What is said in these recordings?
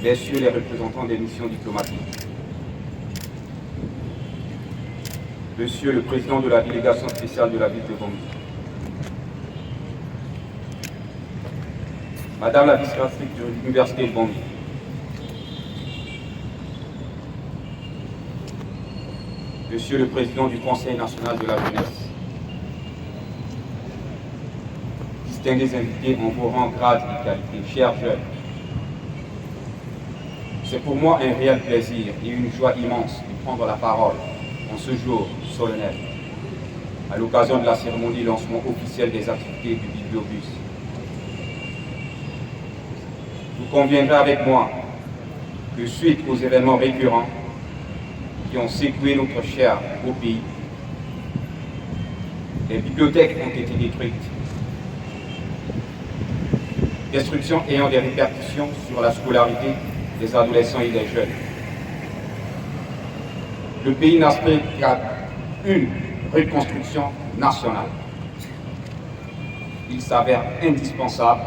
messieurs les représentants des missions diplomatiques, monsieur le président de la délégation spéciale de la ville de Bangui, madame la vice-rectrice de l'université de Bangui, monsieur le président du Conseil national de la jeunesse, distingués invités en vos rangs, grades et qualités, chers jeunes, c'est pour moi un réel plaisir et une joie immense de prendre la parole en ce jour solennel, à l'occasion de la cérémonie de lancement officiel des activités du Bibliobus. Vous conviendrez avec moi que suite aux événements récurrents qui ont secoué notre cher beau pays, les bibliothèques ont été détruites, destruction ayant des répercussions sur la scolarité des adolescents et des jeunes. Le pays n'aspire qu'à une reconstruction nationale. Il s'avère indispensable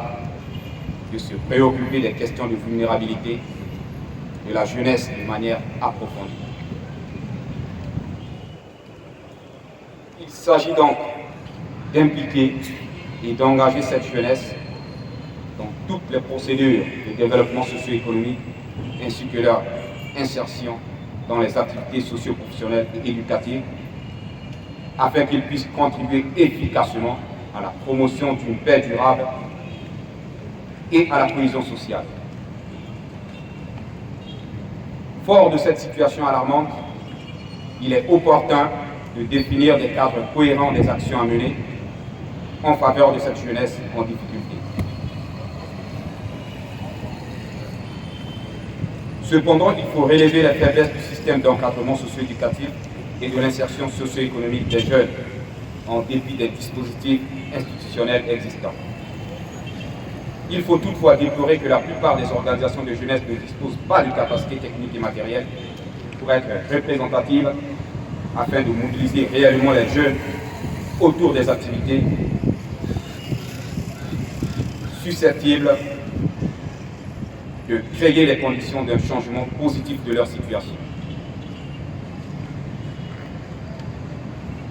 de se préoccuper des questions de vulnérabilité de la jeunesse de manière approfondie. Il s'agit donc d'impliquer et d'engager cette jeunesse dans toutes les procédures de développement socio-économique ainsi que leur insertion dans les activités socio-professionnelles et éducatives afin qu'ils puissent contribuer efficacement à la promotion d'une paix durable et à la cohésion sociale. Fort de cette situation alarmante, il est opportun de définir des cadres cohérents des actions à mener en faveur de cette jeunesse en difficulté. Cependant, il faut relever les faiblesses du système d'encadrement socio-éducatif et de l'insertion socio-économique des jeunes, en dépit des dispositifs institutionnels existants. Il faut toutefois déplorer que la plupart des organisations de jeunesse ne disposent pas de capacités techniques et matérielles pour être représentatives afin de mobiliser réellement les jeunes autour des activités susceptibles de créer les conditions d'un changement positif de leur situation.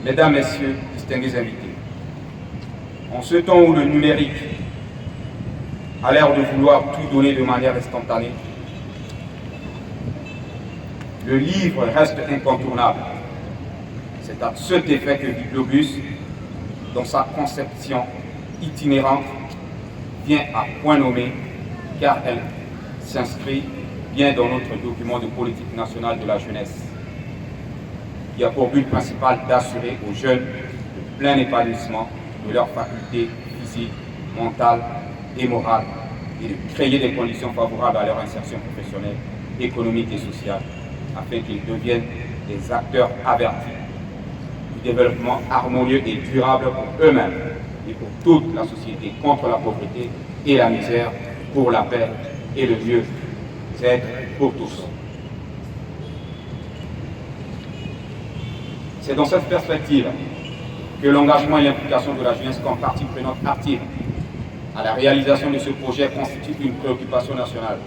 Mesdames, Messieurs, distingués invités, en ce temps où le numérique a l'air de vouloir tout donner de manière instantanée, le livre reste incontournable. C'est à cet effet que Bibliobus, dans sa conception itinérante, vient à point nommé, car elle s'inscrit bien dans notre document de politique nationale de la jeunesse, qui a pour but principal d'assurer aux jeunes le plein épanouissement de leurs facultés physiques, mentales et morales, et de créer des conditions favorables à leur insertion professionnelle, économique et sociale, afin qu'ils deviennent des acteurs avertis du développement harmonieux et durable pour eux-mêmes et pour toute la société, contre la pauvreté et la misère, pour la paix et le mieux-être pour tous. C'est dans cette perspective que l'engagement et l'implication de la jeunesse comme partie prenante active à la réalisation de ce projet constitue une préoccupation nationale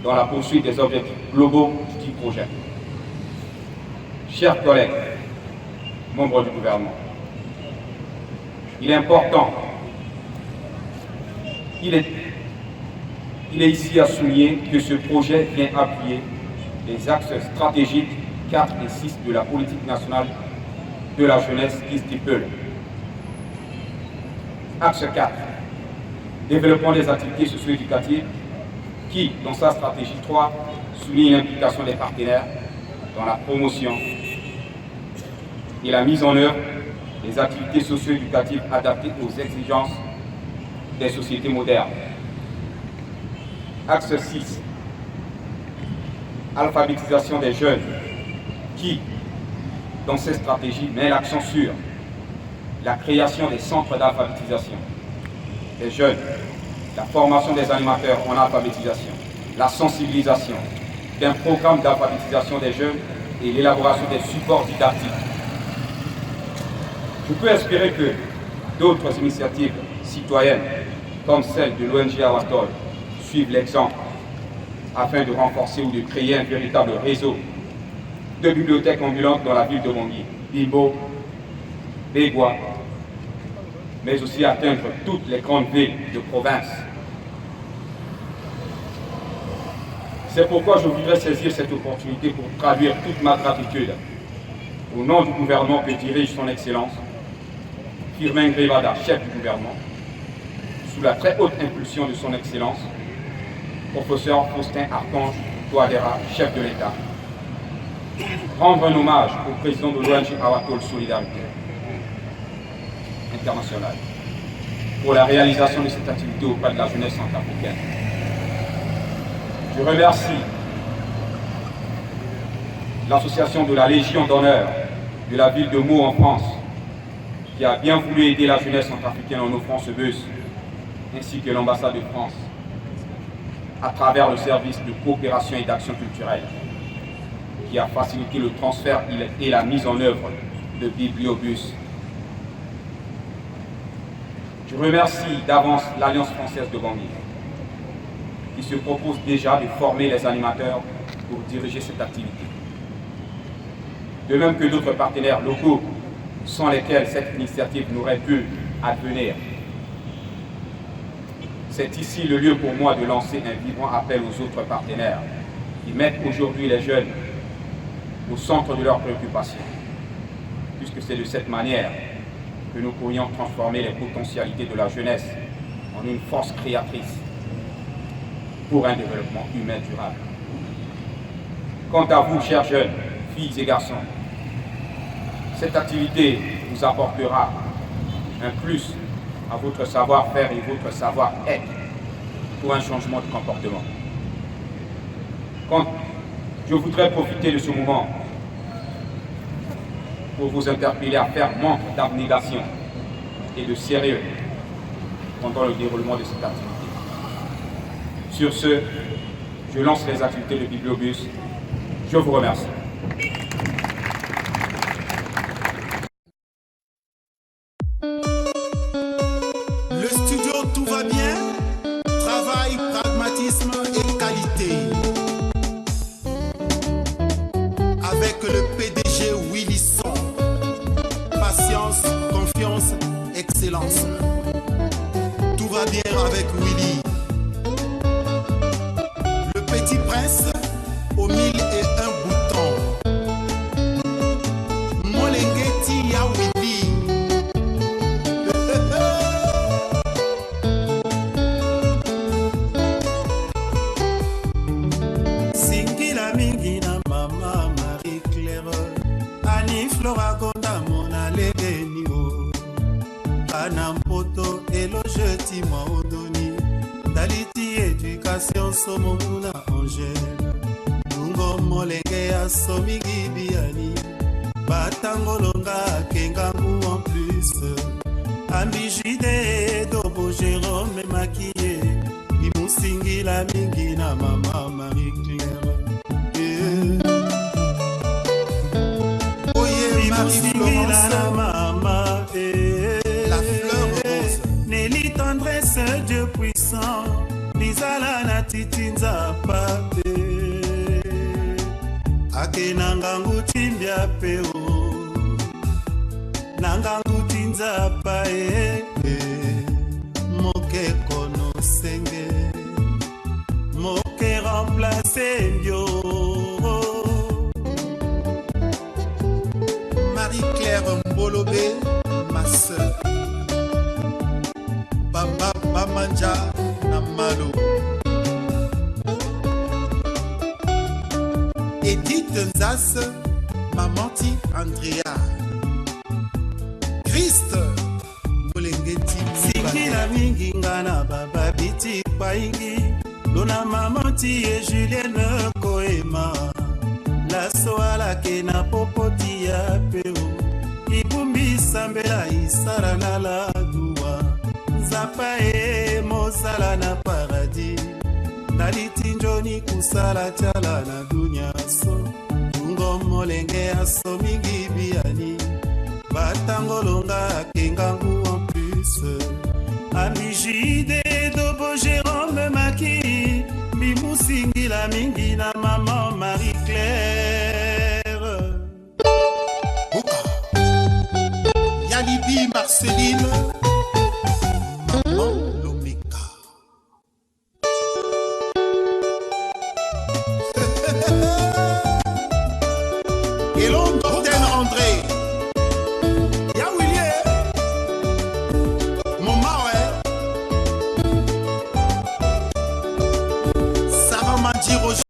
dans la poursuite des objectifs globaux du projet. Chers collègues, membres du gouvernement, il est important, il est ici à souligner que ce projet vient appuyer les axes stratégiques 4 et 6 de la politique nationale de la jeunesse qui stipule. Axe 4, développement des activités socio-éducatives qui, dans sa stratégie 3, souligne l'implication des partenaires dans la promotion et la mise en œuvre des activités socio-éducatives adaptées aux exigences des sociétés modernes. Axe 6, alphabétisation des jeunes qui, dans ces stratégies, met l'accent sur la création des centres d'alphabétisation des jeunes, la formation des animateurs en alphabétisation, la sensibilisation d'un programme d'alphabétisation des jeunes et l'élaboration des supports didactiques. Je peux espérer que d'autres initiatives citoyennes, comme celle de l'ONG Awatol, suivent l'exemple afin de renforcer ou de créer un véritable réseau de bibliothèques ambulantes dans la ville de Bangui, Bimbo, Bégua, mais aussi atteindre toutes les grandes villes de province. C'est pourquoi je voudrais saisir cette opportunité pour traduire toute ma gratitude au nom du gouvernement que dirige son Excellence, Firmin Grevada, chef du gouvernement, sous la très haute impulsion de son Excellence, professeur Faustin Archange Touadéra, chef de l'État. Rendre un hommage au président de l'ONG Awatol Solidarité Internationale pour la réalisation de cette activité auprès de la jeunesse centrafricaine. Je remercie l'association de la Légion d'honneur de la ville de Meaux en France qui a bien voulu aider la jeunesse centrafricaine en offrant ce bus, ainsi que l'ambassade de France à travers le service de coopération et d'action culturelle qui a facilité le transfert et la mise en œuvre de Bibliobus. Je remercie d'avance l'Alliance française de Bangui qui se propose déjà de former les animateurs pour diriger cette activité. De même que d'autres partenaires locaux sans lesquels cette initiative n'aurait pu advenir. C'est ici le lieu pour moi de lancer un vivant appel aux autres partenaires qui mettent aujourd'hui les jeunes au centre de leurs préoccupations, puisque c'est de cette manière que nous pourrions transformer les potentialités de la jeunesse en une force créatrice pour un développement humain durable. Quant à vous, chers jeunes, filles et garçons, cette activité vous apportera un plus à votre savoir-faire et votre savoir-être pour un changement de comportement. Je voudrais profiter de ce moment pour vous interpeller à faire montre d'abnégation et de sérieux pendant le déroulement de cette activité. Sur ce, je lance les activités de Bibliobus. Je vous remercie. Le studio Tout va bien, travail, pragmatisme et qualité. Avec le PDG Willisson, patience, confiance, excellence. Tout va bien avec Willy. Le petit prince aux 1001 boutons. Molengeti ya Willy. Singila mingi na mama Marie-Claire. Ani Flora Gonda mona legeni o. Kana mpoto eloge ti mwa odoni. Daliti éducation somona Angèle. Lungo molenge ya somi gibiani. Batangolonga kengangu en plus. Ambijide dobo Jérôme maquillé. Bimusingila mingi na mama Marie-Claire. Oye Marie-Florence na mama. La fleur rose. Nelly tendresse Dieu puissant. Nizala na titinza pape. Ake nangangu timbia peo. Nangangu tinza pae. Moke kono senge. Moke remplace bio. Marie-Claire Mbolobé, ma soeur. Baba Bamanja Namalo. Edith Nzas, Maman Ti Andrea. Christ Molengeti Sikila mingi ngana baba biti paingi. Dona Maman Ti et Julienne Koema. La soala ke na popoti ya peo. Ibumbi sambela isara na la dua. Zapa e mosala na paradis. Naliti njoni kusala chala na dunia so. Tungo molenge aso mingi biani. Batangolonga kengangu en plus. Amijide dobo Jérôme Maki. Mbondi Musingila mingi na maman Marie-Claire. Yalibi Marceline